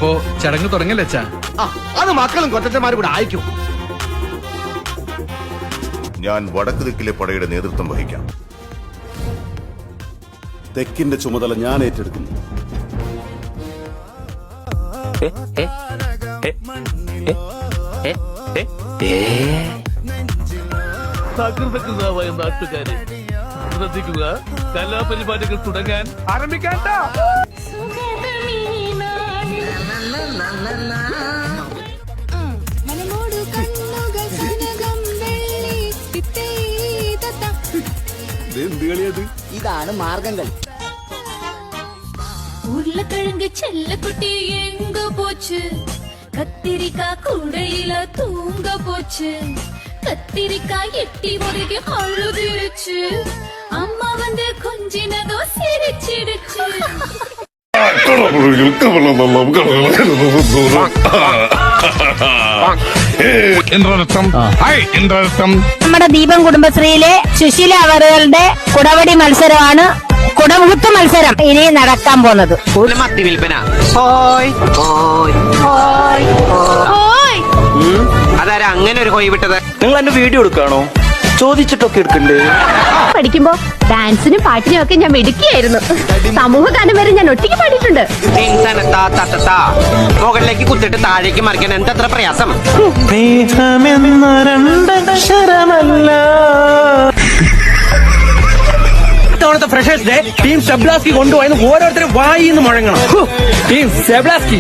അപ്പോ ചടങ്ങ് തുടങ്ങല്ലേ അച്ഛാ? അത് മക്കളും കൊച്ചന്മാരും കൂടെ അയക്കും. ഞാൻ വടക്ക് ദിക്കിലെ പടയുടെ നേതൃത്വം വഹിക്കാം. തെക്കിന്റെ ചുമതല ഞാൻ ഏറ്റെടുക്കുന്നു. സകൃതകൃതാവായ നാട്ടുകാരെ ശ്രദ്ധിക്കുക, കലാപരിപാടികൾ തുടങ്ങാൻ ആരംഭിക്കാൻ. ഇതാണ് മാർഗംകളി. ഉരുളക്കിഴങ്ങ് ചെല്ലക്കുട്ടി എങ്ക പോച്ച്, கத்திரிக்காய் கூடையில தூங்க போச்சு, கத்திரிக்காய் எட்டி முறைக்கு அழுதுருச்சு, அம்மா வந்து கொஞ்சினதோ சிரிச்சிடுச்சு. നമ്മുടെ ദീപം കുടുംബശ്രീയിലെ സുശീല അവറുകളുടെ കുടവടി മത്സരമാണ്, കുടമുഹൂർത്ത മത്സരം ഇനി നടക്കാൻ പോകുന്നത്. മത്തി വിൽപ്പന. അതാരാ അങ്ങനെ ഒരു കോയി വിട്ടത്? നിങ്ങൾ എന്റെ വീഡിയോ എടുക്കാണോ? ചോദിച്ചിട്ടൊക്കെ എടുക്കണ്ടേ? പഠിക്കുമ്പോ ഡാൻസിനും പാട്ടിനും ഒക്കെ ഞാൻ മിടുക്കിയായിരുന്നു. സമൂഹ ഗാനം വരെ ഞാൻ ഒറ്റയ്ക്ക് പാടിയിട്ടുണ്ട്. മുകളിലേക്ക് കുത്തിട്ട് താഴേക്ക് മറിക്കാൻ എന്തത്ര പ്രയാസം. സ്നേഹമെന്ന രണ്ടക്ഷരമല്ല. ഇത്തവണത്തെ ഫ്രഷേഴ്സ് ഡേ ടീം സെബ്ലാസ്കി കൊണ്ടുപോയെന്ന് ഓരോരുത്തരും വായിന്ന് മുഴങ്ങണം. ടീം സെബ്ലാസ്കി